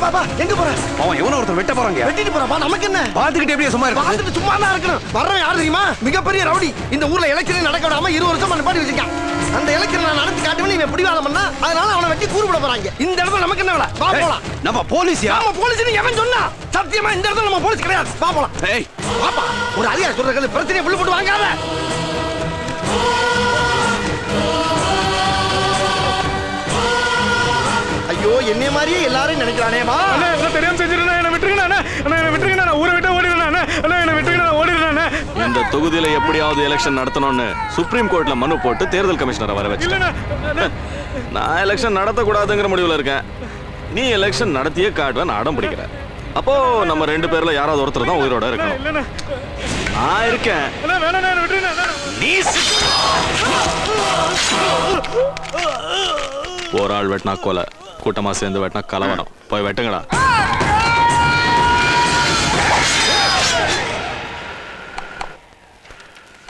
பாப்பா எங்க போற? அவன் எவனோ ஒருத்தர் வெட்ட போறாங்க. வெட்டிட்டு போறப்பா, நமக்கு என்ன? பாத்துக்கிட்டு எப்படியே சும்மா இருக்கு? பாத்துட்டு சும்மா தான் இருக்கணும். வர்றவன் யாரு தெரியுமா? மிகப்பெரிய ரவுடி. இந்த ஊர்ல எலெக்ஷன் நடக்க விடாம 20 வருஷமா நிப்பாட்டி வச்சிருக்கான். அந்த எலெக்ஷன் நான் நடத்தி காட்டுவேன் இவன் பிடிவாதம் பண்ணா, அதனால அவனை வெட்டி கூறு போட போறாங்க. இந்த இடத்துல நமக்கு என்ன வேலை? வா போலாம். நம்ம போலீஸ்யா? நம்ம போலீஸ்னு எவன் சொன்னா? சத்தியமா இந்த இடத்துல நம்ம போலீஸ் கிடையாது. வா போலாம். ஏய் பாப்பா, ஒரு அதிகாரி சொல்றது பிரச்சனையை புள்ள போட்டு வாங்காத. ஐயோ, என்னைய மாதிரியே எல்லாரும் நினைக்கிறானே. வா. அண்ணா என்ன தெரியாம செஞ்சிருந்தா என்ன விட்டுருங்க அண்ணா. அண்ணா என்ன விட்டுருங்க, நான் ஊரை விட்டு ஓடிடுறேன் அண்ணா. அண்ணா என்ன விட்டுருங்க, நான் ஓடிடுறேன் அண்ணா. இந்த தொகுதியில எப்படியாவது எலெக்ஷன் நடத்தணும்னு சுப்ரீம் கோர்ட்ல மனு போட்டு தேர்தல் கமிஷனரை வர வச்சேன். நான் எலெக்ஷன் நடத்தக்கூடாதுங்கிற முடிவுல இருக்கேன். நீ எலெக்ஷன் நடத்தியே காட்டுவேன் அடம் பிடிக்கிற. அப்போ நம்ம 2 பேர்ல யாராவது ஒருத்தர் தான் உயிரோட இருக்கணும். நான் இருக்கேன். ஒரு ஆள் வெட்டினா கொலை, கூட்டமா சேர்ந்து வெட்டினா கலவரம். போய் வெட்டுங்கடா.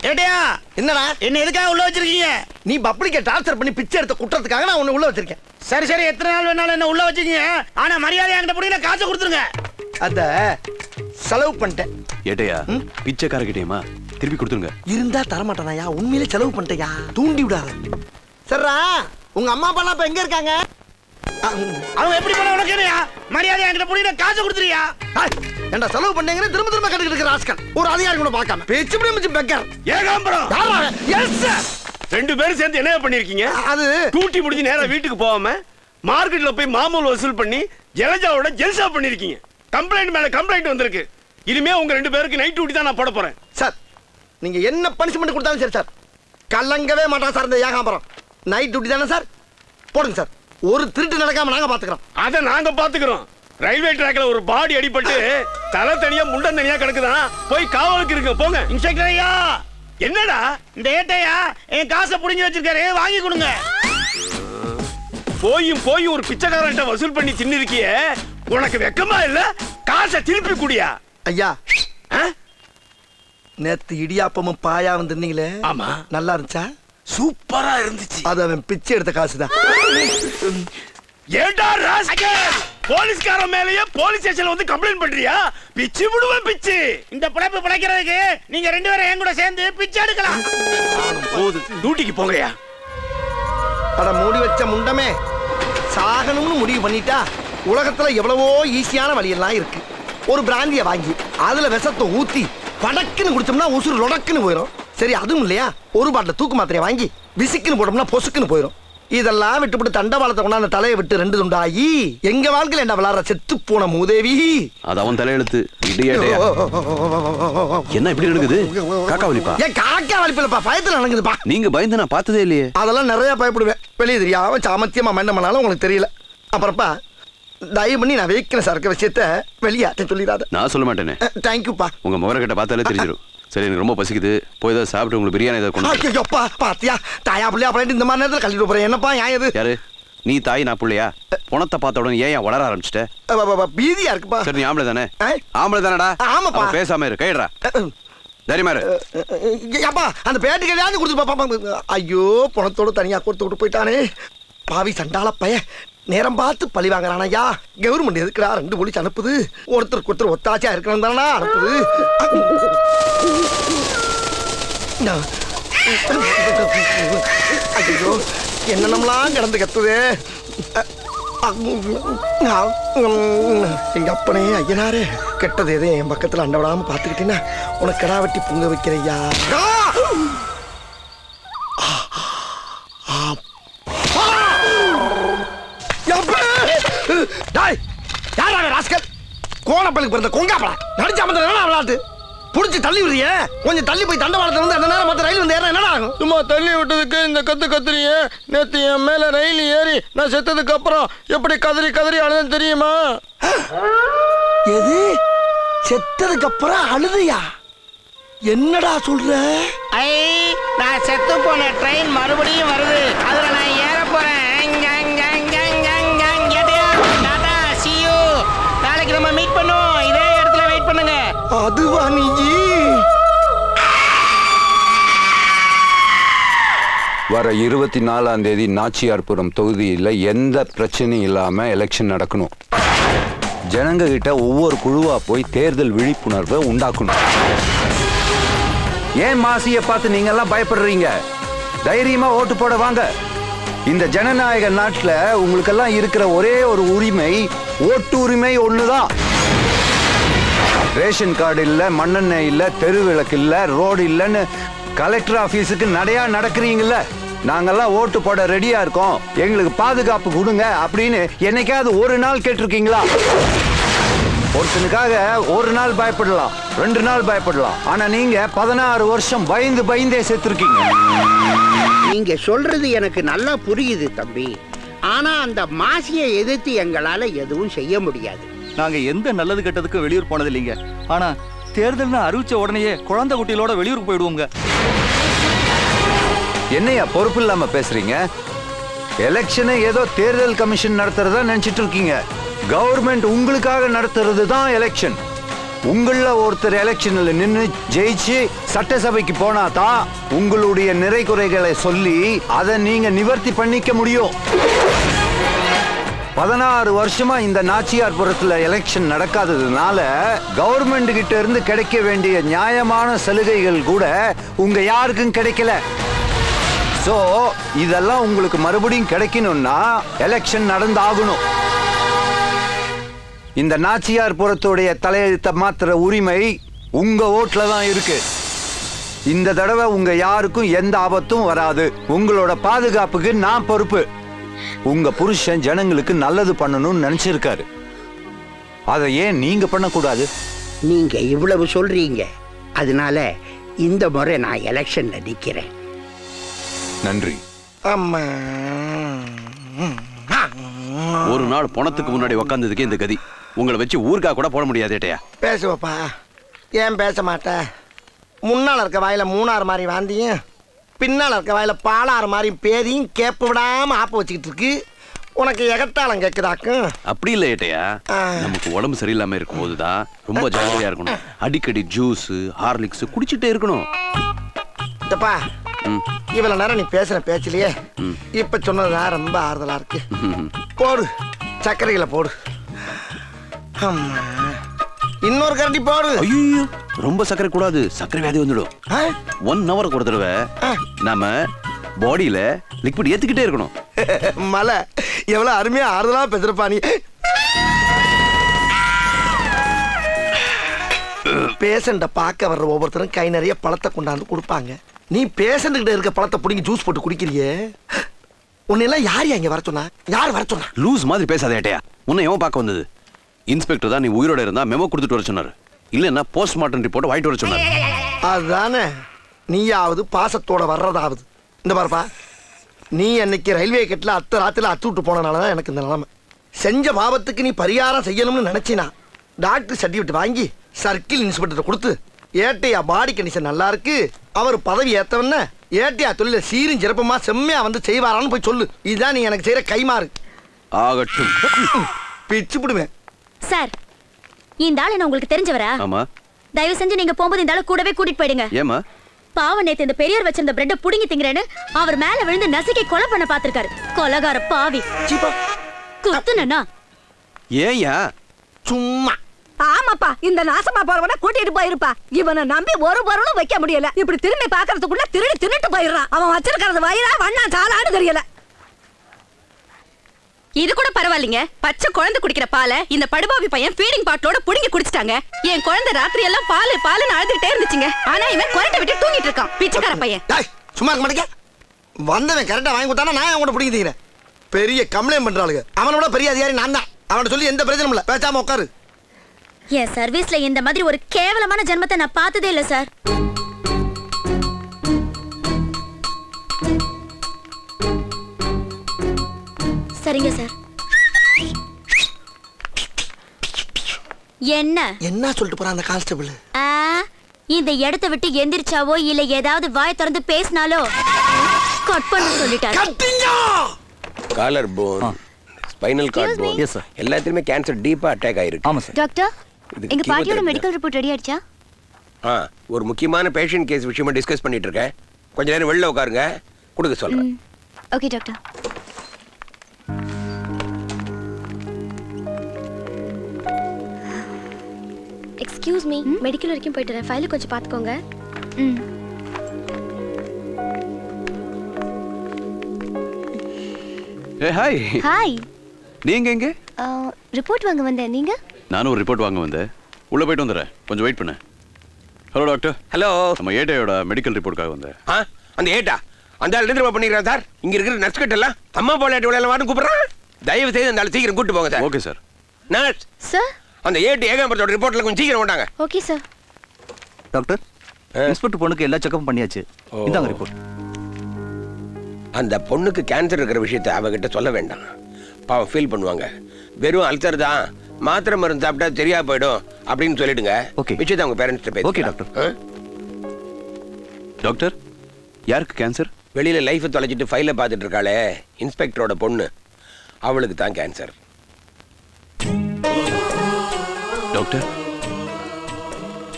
ஏட்டையா, என்னடா என்ன எதுக்காக உள்ள வச்சிருக்கீங்க? நீ பப்ளிக்க டார்ச்சர் பண்ணி பிச்சை எடுத்த குற்றத்துக்காக நான் உன்னை உள்ள வச்சிருக்கேன். சரி சரி, எத்தனை நாள் வேணாலும் என்ன உள்ள வச்சிருக்கீங்க. ஆனா மரியாதை என்கிட்ட புரியல, காசு கொடுத்துருங்க. அத செலவு பண்ணிட்டேன். ஏட்டையா, பிச்சைக்காரகிட்டேயுமா திருப்பி கொடுத்துருங்க. இருந்தா தரமாட்டானாயா? உண்மையிலே செலவு பண்ணிட்டேயா, தூண்டி விடாத. சரிடா, உங்க அம்மா அப்பா எல்லாம் இப்ப எங்க இருக்காங்க? அவங்க எப்படி பண்ண உனக்கு என்னையா? மரியாதை என்கிட்ட புரியல, காசு கொடுத்துறியா? ஏண்டா செலவு பண்ணீங்கன்னு திரும்ப திரும்ப கட்டிக்கிட்டு இருக்கிற ராஸ்கல். ஒரு அதிகாரி கூட பார்க்காம பேச்சு முடிச்சு பெக்கர். ஏகாம்பரம். Yes sir. 2 பேரும் சேர்ந்து என்ன பண்ணிருக்கீங்க? அது டூட்டி முடிஞ்சு நேரா வீட்டுக்கு போகாம மார்க்கெட்ல போய் மாமூல் வசூல் பண்ணி ஜலஜாவோட ஜெல்சா பண்ணிருக்கீங்க. கம்ப்ளைண்ட் மேல கம்ப்ளைண்ட் வந்திருக்கு. இனிமே உங்க 2 பேருக்கு நைட் டியூட்டி தான் நான் போட போறேன். சார், நீங்க என்ன பனிஷ்மெண்ட் கொடுத்தாலும் சரி சார், கலங்கவே மாட்டான் சார் இந்த ஏகாம்பரம். நைட் டியூட்டி தானே சார், போடுங்க சார். ஒரு திருட்டு நடக்காம நாங்க பாத்துக்கிறோம். அத நாங்க பாத்துக்கிறோம். ரயில்வே ட்ராக்ல ஒரு பாடி அடிபட்டு தலை தனியா முண்டம் தனியா கிடக்குதான். போய் காவலுக்கு இருக்க போங்க. இன்ஸ்பெக்டர் ஐயா, என்னடா இந்த ஏட்டையா என் காசை புடிஞ்சு வச்சிருக்காரு, வாங்கி கொடுங்க. போய் ஒரு பிச்சைக்காரன்ட்ட வசூல் பண்ணி தின்னிருக்கியே, உனக்கு வெக்கமா இல்ல? காசை திருப்பி குடியா. ஐயா, நேத்து இடியாப்பமும் பாயா வந்திருந்தீங்களே, ஆமா, நல்லா இருந்துச்சா? சூப்பரா இருந்துச்சு. அது அவன் பிச்சை எடுத்த காசுதான். ஏண்டா ராஸ்கல், போலீஸ்காரன் மேலயே போலீஸ் ஸ்டேஷன்ல வந்து கம்ப்ளைண்ட் பண்றியா? பிச்சு விடுவேன் பிச்சு. இந்த பிழைப்பு பிழைக்கிறதுக்கு நீங்க 2 பேரும் என் கூட சேர்ந்து பிச்சை எடுக்கலாம். போது டியூட்டிக்கு போங்கயா. அட மூடி வச்ச முண்டமே, சாகணும்னு முடிவு பண்ணிட்டா உலகத்துல எவ்வளவோ ஈஸியான வழியெல்லாம் இருக்கு. ஒரு பிராந்திய வாங்கி அதுல விஷத்தை ஊத்தி படக்குன்னு குடிச்சோம்னா உசுறு லொடக்குன்னு போயிடும். சரி, அதுவும் இல்லையா, ஒரு பாட்டில் தூக்கு மாத்திரையை வாங்கி விசிக்குன்னு போட்டோம்னா பொசுக்குன்னு போயிடும். இதெல்லாம் விட்டுவிட்டு தண்டவாளத்தை கொண்டாந்து தலையை விட்டு 2 துண்டாகி எங்க வாழ்க்கையில் என்ன விளாடுற செத்து போன மூதேவி. அது அவன் தலையெழுத்து. என்ன இப்படி நடக்குது? காக்கா வலிப்பா? ஏன் காக்கா வலிப்பில்லப்பா, பயத்துல நடக்குதுப்பா. நீங்க பயந்து நான் பார்த்ததே இல்லையே. அதெல்லாம் நிறைய பயப்படுவேன். வெளியே தெரியாம சாமத்தியமா மண்ண பண்ணாலும் உங்களுக்கு தெரியல. அப்புறப்பா தயவு பண்ணி நான் வைக்கிற சரக்கு விஷயத்த வெளியாட்ட சொல்லிடாத. நான் சொல்ல மாட்டேனே. தேங்க்யூப்பா. உங்க முகர கிட்ட பார்த்தாலே தெரிஞ்சிடும். சரி, எனக்கு ரொம்ப பசிக்குது. போய் ஏதாவது சாப்பிட்டு உங்களுக்கு பிரியாணி ஏதாவது கொண்டு. ஐயோப்பா, பாத்தியா தாயா பிள்ளையா அப்படின்ட்டு இந்த மாதிரி நேரத்தில் கழிட்டு போறேன். என்னப்பா நியாயம்? யாரு நீ? தாய் நான் பிள்ளையா? பணத்தை பார்த்த உடனே ஏன் வளர ஆரம்பிச்சிட்ட? பீதியா இருக்குப்பா. சரி, நீ ஆம்பளை தானே? ஆம்பளை தானடா? ஆமாப்பா. பேசாம இரு, கைடுறா. தைரியமா இரு. அப்பா அந்த பேட்டுக்கு எதாவது கொடுத்து பாப்பா. ஐயோ, பணத்தோட தனியா கொடுத்து விட்டு போயிட்டானே பாவி சண்டால பைய. நேரம் பார்த்து பழி வாங்குறான் ஐயா. கவர்மெண்ட் எதுக்குடா 2 போலீஸ் அனுப்புது? ஒருத்தருக்கு ஒருத்தர் ஒத்தாச்சியா இருக்கணும் தானா அனுப்புது. ஐயோ, என்னென்னலாம் கிடந்து கத்துது. எங்க அப்பனே ஐயனாரே, கெட்டது எதே என் பக்கத்துல அண்டவிடாம பாத்துக்கிட்டீங்கன்னா உனக்கு கடா வெட்டி பொங்க வைக்கிறையா. கோணப்பலுக்கு பிறந்த கொங்காப்படா நடிச்சாம விளையாட்டு புடிச்சு தள்ளி விடுறிய. கொஞ்சம் தள்ளி போய் தண்டவாளத்துல வந்து அந்த நேரம் மத்த ரயில் வந்து ஏற என்ன ஆகும்? சும்மா தள்ளி விட்டதுக்கு இந்த கத்துறிய. நேத்து என் மேல ரயில் ஏறி நான் செத்ததுக்கு அப்புறம் எப்படி கதறி கதறி அழுதுன்னு தெரியுமா? எது? செத்ததுக்கு அப்புறம் அழுதையா? என்னடா சொல்ற? நான் செத்து போன ட்ரெயின் மறுபடியும் வருது, அதுல நான் ஏற போறேன். நாளைக்கு நம்ம மீட் பண்ணுவோம், இதே இடத்துல வெயிட் பண்ணுங்க. அதுவா நீ? வர 24ஆம் தேதி நாச்சியார்புரம் தொகுதியில் எந்த பிரச்சனையும் இல்லாம எலெக்ஷன் நடக்கணும். ஜனங்க கிட்ட ஒவ்வொரு குழுவா போய் தேர்தல் விழிப்புணர்வை உண்டாக்கணும். ஏன் மாசியை பார்த்து நீங்க எல்லாம் பயப்படுறீங்க? தைரியமா ஓட்டு போட வாங்க. இந்த ஜனநாயக நாட்டுல உங்களுக்கெல்லாம் இருக்கிற ஒரே ஒரு உரிமை ஓட்டு உரிமை ஒண்ணுதான். ரேஷன் கார்டு இல்ல, மண்ணெண்ணெய் இல்ல, தெரு விளக்கு இல்ல, ரோடு இல்லன்னு கலெக்டர் ஆபீஸுக்கு நடையா நடக்கிறீங்கல்ல. நாங்கெல்லாம் ஓட்டு போட ரெடியா இருக்கோம், எங்களுக்கு பாதுகாப்பு கொடுங்க அப்படின்னு என்னைக்காவது ஒரு நாள் கேட்டிருக்கீங்களா? ஒருத்தனுக்காக ஒரு நாள் பயப்படலாம், 2 நாள் பயப்படலாம். ஆனா நீங்க 16 வருஷம் பயந்தே செத்துருக்கீங்க. நீங்க சொல்றது எனக்கு நல்லா புரியுது தம்பி. ஆனா அந்த மாசியை எதிர்த்து எங்களால எதுவும் செய்ய முடியாது. நாங்க எந்த நல்லது கெட்டதுக்கும் வெளியூர் போனது இல்லைங்க. ஆனா தேர்தல்னு அறிவிச்ச உடனேயே குழந்தை குட்டிகளோட வெளியூருக்கு போயிடுவோங்க. என்னையா பொறுப்பு இல்லாம பேசுறீங்க? எலெக்ஷனை ஏதோ தேர்தல் கமிஷன் நடத்துறதா நினைச்சிட்டு இருக்கீங்க. கவர்மெண்ட் உங்களுக்காக நடத்துறது தான் எலெக்ஷன். உங்கள ஒருத்தர் எலெக்ஷன்ல நின்று ஜெயிச்சு சட்டசபைக்கு போனா தான் உங்களுடைய நிறை குறைகளை சொல்லி அதை நீங்க நிவர்த்தி பண்ணிக்க முடியும். 16 வருஷமா இந்த நாச்சியார்புரத்துல எலெக்ஷன் நடக்காததுனால கவர்மெண்ட் கிட்ட இருந்து கிடைக்க வேண்டிய நியாயமான சலுகைகள் கூட உங்க யாருக்கும் கிடைக்கல. சோ இதெல்லாம் உங்களுக்கு மறுபடியும் கிடைக்கணும்னா எலெக்ஷன் நடந்தாகணும். இந்த நாச்சியார்புரத்துடைய தலையெழுத்த மாத்திர உரிமை உங்க ஓட்டுல தான் இருக்கு. இந்த தடவை உங்க யாருக்கும் எந்த ஆபத்தும் வராது. உங்களோட பாதுகாப்புக்கு நான் பொறுப்பு. உங்க புருஷன் ஜனங்களுக்கு நல்லது பண்ணணும்னு நினைச்சிருக்காரு. அதை ஏன் நீங்க பண்ணக்கூடாது? நீங்க இவ்வளவு சொல்றீங்க, அதனால இந்த முறை நான் எலெக்ஷன்ல நிக்கிறேன். நன்றி. அம்மா ஒரு நாள் பணத்துக்கு முன்னாடி உக்காந்ததுக்கு இந்த கதி. உங்களை வச்சு ஊருக்கா கூட போட முடியாது. ஏட்டையா பேசுவப்பா. ஏன் பேச மாட்டேன்? முன்னால் இருக்க வாயில மூணாறு மாதிரி வாந்தியும், பின்னால் இருக்க வாயில பாலாறு மாதிரி பேதியும் கேப்பு விடாம ஆப்ப வச்சுக்கிட்டு இருக்கு. உனக்கு எகத்தாளம் கேட்குதாக்கும்? அப்படி இல்லை ஏட்டையா, நமக்கு உடம்பு சரியில்லாம இருக்கும் போதுதான் ரொம்ப ஜாலியா இருக்கணும். அடிக்கடி ஜூஸ் ஹார்லிக்ஸ் குடிச்சிட்டே இருக்கணும். இதப்பா இவ்வளவு நேரம் நீ பேசுற பேச்சிலேயே இப்ப சொன்னதுதான் ரொம்ப ஆறுதலா இருக்கு. போடு, சர்க்கரைகளை போடு. இன்னொரு கரண்டி போடு. ஐயோ, ரொம்ப சர்க்கரை கூடாது, சர்க்கரை வியாதி வந்துடும். 1 hour ஒரு தடவை நாம பாடியில லிக்விட் ஏத்துக்கிட்டே இருக்கணும். மலை எவ்வளவு அருமையா ஆறுதலா பேசுறப்பா நீ. பேஷண்ட பார்க்க வர்ற ஒவ்வொருத்தரும் கை நிறைய பழத்தை கொண்டாந்து கொடுப்பாங்க. நீ பேஷண்ட் கிட்ட இருக்க பழத்தை பிடிங்கி ஜூஸ் போட்டு குடிக்கிறியே. உன்னெல்லாம் யார் இங்க வர சொன்னா? யார் வர சொன்னா? லூஸ் மாதிரி பேசாத ஏட்டையா. உன்னை எவன் பார்க்க வந்தது? இன்ஸ்பெக்டர் தான் நீ உயிரோட இருந்தா மெமோ கொடுத்துட்டு வர சொன்னாரு. இல்லன்னா போஸ்ட்மார்ட்டம் ரிப்போர்ட் வாங்கிட்டு வர சொன்னாரு. அதுதானே, நீயாவது பாசத்தோட வர்றதாவது. இந்த பாருப்பா, நீ அன்னைக்கு ரயில்வே கட்டில ராத்திரில அத்து விட்டு போனனாலதான் எனக்கு இந்த நிலைமை. செஞ்ச பாவத்துக்கு நீ பரிகாரம் செய்யணும்னு நினைச்சினா டாக்டர் சர்டிபிகேட் வாங்கி சர்க்கிள் இன்ஸ்பெக்டர் கொடுத்து, ஏட்டையா பாடி கண்டிஷன் நல்லா இருக்கு, அவர் பதவி ஏத்தவன ஏட்டையா தொழில சீரும் சிறப்புமா செம்மையா வந்து செய்வாரான்னு போய் சொல்லு. இதுதான் நீ எனக்கு செய்யற கைமாறு. ஆகட்டும். பிச்சு விடுவேன். சார், இந்த ஆளு நான் உங்களுக்கு தெரிஞ்சவரா? ஆமா. தயவு செஞ்சு நீங்க போகும்போது இந்த ஆளு கூடவே கூட்டிட்டு போயிடுங்க. ஏமா? பாவம், நேத்து இந்த பெரியவர் வச்சிருந்த பிரெட்டை புடுங்கி திங்கறேன்னு அவர் மேல விழுந்து நசுக்கி கொலை பண்ண பாத்திருக்காரு. கொலகார பாவி. குத்துனா ஏயா? சும்மா. ஆமாப்பா, இந்த நாசமா போறவன கூட்டிட்டு போயிருப்பா. இவனை நம்பி ஒரு பொருளும் வைக்க முடியல. இப்படி திரும்பி பாக்குறதுக்குள்ள திருடி தின்னுட்டு போயிடுறான். அவன் வச்சிருக்கிறது வயிறா வண்ணா சாலான்னு தெரியல. இது கூட பரவாயில்லைங்க. பச்சை குழந்தை குடிக்கிற பாலை இந்த படுபாவி பையன் ஃபீடிங் பாட்டிலோட புடுங்கி குடிச்சிட்டாங்க. என் குழந்தை ராத்திரி எல்லாம் பால் பாலுன்னு அழுதுகிட்டே இருந்துச்சுங்க. ஆனா இவன் குரட்டை விட்டு தூங்கிட்டு இருக்கான். பிச்சைக்கார பையன். சும்மா இருக்க மாட்டேங்க. வந்தவன் கரெக்டா வாங்கி கொடுத்தானா நான் அவங்கள்ட்ட பிடிக்கிறேன். பெரிய கம்ப்ளைண்ட் பண்றாளுங்க. அவனோட பெரிய அதிகாரி நான் தான். அவனை சொல்லி எந்த பிரச்சனையும் இல்ல. பேசாம உட்காரு. என் சர்வீஸ்ல இந்த மாதிரி ஒரு கேவலமான ஜென்மத்தை நான் பார்த்ததே இல்ல சார். சரிங்க சார். என்ன என்ன சொல்லிட்டு போறான் அந்த கான்ஸ்டபிள்? இந்த இடத்தை விட்டு எந்திரிச்சாவோ இல்ல ஏதாவது வாய் திறந்து பேசினாலோ கட் பண்ண சொல்லிட்டாரு. Collar bone, spinal cord bone, yes sir, எல்லாத்துலயுமே கேன்சர் டீப்பா அட்டாக் ஆயிருக்கு. ஆமா சார். டாக்டர், எங்க பாட்டியோட மெடிக்கல் ரிப்போர்ட் ரெடி ஆயிடுச்சா? ஒரு முக்கியமான பேஷண்ட் கேஸ் விஷயமா டிஸ்கஸ் பண்ணிட்டு இருக்கேன். கொஞ்ச நேரம் வெளில உட்காருங்க, கொடுக்க சொல்றேன். Okay doctor. Excuse me, medical வரைக்கும் போயிட்டு வரேன். ஃபைல் கொஞ்சம் பார்த்துக்கோங்க. ஹாய். ஹாய். நீங்க எங்க? ரிப்போர்ட் வாங்க வந்தேன். நீங்க? நானும் ஒரு ரிப்போர்ட் வாங்க வந்தேன். உள்ள போயிட்டு வந்துறேன். கொஞ்சம் வெயிட் பண்ணு. Hello doctor. ஹலோ. நம்ம ஏட்டையோட மெடிக்கல் ரிப்போர்ட்காக வந்தேன். அந்த ஏட்டா அந்த ஆள் என்ன பண்ணிடுறேன் சார்? இங்க இருக்கிற நர்ஸ் கிட்ட எல்லாம் அம்மா போல ஏட்டு விளையாட வான்னு கூப்பிடுறான். தயவு செய்து அந்த ஆள் சீக்கிரம் கூட்டு போங்க sir. Okay sir. Nurse sir, அந்த ஏட்டு ஏகாம்பரத்தோட ரிப்போர்ட்ல கொஞ்சம் சீக்கிரம் வந்தாங்க. Okay sir. டாக்டர், இன்ஸ்பெக்டர் பொண்ணுக்கு எல்லா செக்கப்பும் பண்ணியாச்சு. இந்தாங்க ரிப்போர்ட். அந்த பொண்ணுக்கு கேன்சர் இருக்கிற விஷயத்தை அவகிட்ட சொல்ல வேண்டாம். பாவம் ஃபீல் பண்ணுவாங்க. வெறும் அல்சர் தான், மாத்திரை மருந்து சாப்பிட்டா சரியா போயிடும் அப்படின்னு சொல்லிடுங்க. ஓகே. விஷயத்தை அவங்க பேரண்ட்ஸ்ட்ட பேச. Okay doctor. டாக்டர், யாருக்கு கேன்சர்? வெளியில லைஃப் தொலைச்சிட்டு ஃபைல பார்த்துட்டு இருக்காளே இன்ஸ்பெக்டரோட பொண்ணு, அவளுக்கு தான் கேன்சர். டாக்டர்,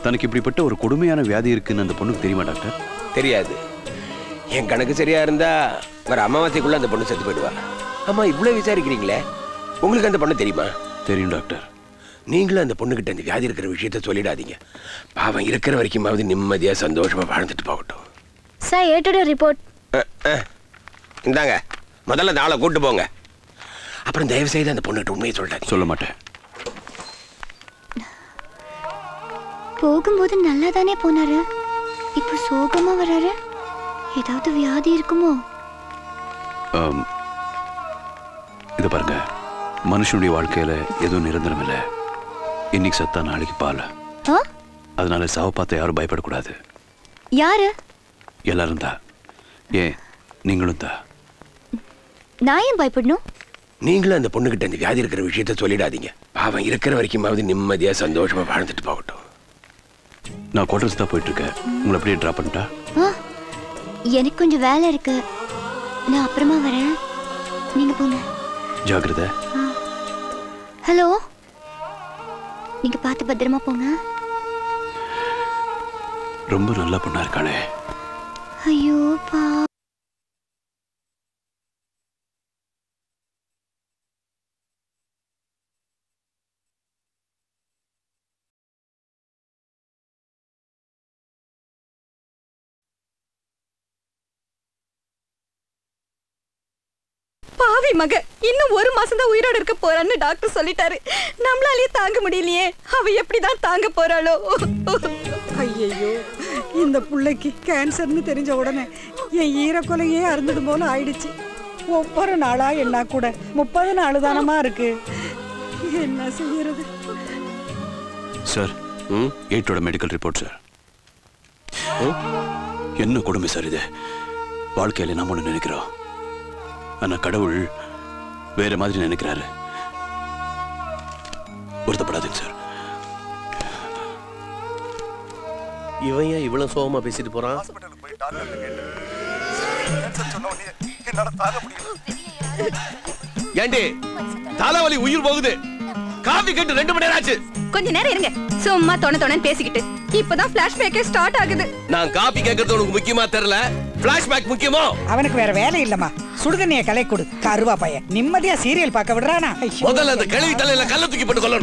தனக்கு இப்படிப்பட்ட ஒரு கொடுமையான வியாதி இருக்குன்னு அந்த பொண்ணுக்கு தெரியுமா டாக்டர்? தெரியாது. என் கணக்கு சரியா இருந்தா வர அமாவாசைக்குள்ள அந்த பொண்ணு செத்து போயிடுவா. ஆமா, இவ்வளவு விசாரிக்கிறீங்களே, உங்களுக்கு அந்த பொண்ணு தெரியுமா? தெரியும் டாக்டர். நீங்களும் அந்த பொண்ணுகிட்ட அந்த வியாதி இருக்கிற விஷயத்த சொல்லிடாதீங்க. பாவம் இருக்கிற வரைக்குமாவது நிம்மதியா சந்தோஷமா வாழ்ந்துட்டு போகட்டும். சார், ஏட்டோட ரிப்போர்ட். இந்தாங்க, முதல்ல அந்த ஆளை கூட்டு போங்க. அப்புறம் தயவு செய்து அந்த பொண்ணுகிட்ட உண்மையை சொல்லிட்டாங்க. சொல்ல மாட்டேன். போகும்போது நல்லா தானே போனாரு, இப்போ சோகமா வராரு. ஏதாவது வியாதி இருக்குமோ? இதை பாருங்க, மனுஷனுடைய வாழ்க்கையில எதுவும் நிரந்தரம் இல்லை. இன்னைக்கு சத்தா நாளைக்கு பால். அதனால சாவ பார்த்து யாரும் பயப்படக்கூடாது. யாரு? எல்லாரும் தான். ஏன் நீங்களும் தான். நான் ஏன் பயப்படணும்? நீங்களும் அந்த பொண்ணுகிட்ட அந்த வியாதி இருக்கிற விஷயத்த சொல்லிடாதீங்க. பாவம் இருக்கிற வரைக்குமாவது நிம்மதியா சந்தோஷமா வாழ்ந்துட்டு போகட்டும். நான் குவார்டர்ஸ் தான் போயிட்டு இருக்கேன். உங்களை அப்படியே ட்ராப் பண்ணிட்டா? எனக்கு கொஞ்சம் வேலை இருக்கு, நான் அப்புறமா வரேன். நீங்க போங்க. ஜாக்கிரதை. ஹலோ, நீங்க பார்த்து பத்திரமா போங்க. ரொம்ப நல்ல பொண்ணா இருக்காளே. ஐயோ பா. பாவி மக, இன்னும் 1 மாசம் தான் உயிரோட இருக்க போறான்னு டாக்டர் சொல்லிட்டாரு. நம்மளாலே தாங்க முடியலையே. அவ எப்படிதான் தாங்க போறாளோ? ஐயோ, இந்த புள்ளைக்கு கேன்சர்னு தெரிஞ்ச உடனே என் ஈரக்கொலையே அருந்தது போல ஆயிடுச்சு. ஒவ்வொரு நாளா என்ன கூட 30 நாள் தானமா இருக்கு. என்ன செய்யறது? சார், ஏட்டோட மெடிக்கல் ரிப்போர்ட் சார். என்ன கொடுமை சார் இது. வாழ்க்கையில நாம ஒண்ணு நினைக்கிறோம், ஆனா கடவுள் வேற மாதிரி நினைக்கிறாரு. வருத்தப்படாதுங்க சார். இவன் ஏன் இவ்வளவு சோகமா பேசிட்டு போறான்? ஏண்டி தலைவலி உயிர் போகுது. காபி கேட்டு 2 மணி நேரம் ஆச்சு. கொஞ்ச நேரம் இருங்க. சும்மா தொணன்னு பேசிக்கிட்டு. இப்பதான் பிளாஷ்பேக்கே ஸ்டார்ட் ஆகுது. நான் காபி கேட்கறது உனக்கு முக்கியமா தெரியல, பிளாஷ்பேக் முக்கியமோ? அவனுக்கு வேற வேலை இல்லம்மா. சுடுதண்ணிய கலை கொடு. கருவா பையன் நிம்மதியா சீரியல் பார்க்க விடுறானா? முதல்ல அந்த கழுவி தலையில கல்ல தூக்கி போட்டு கொல்லணும்.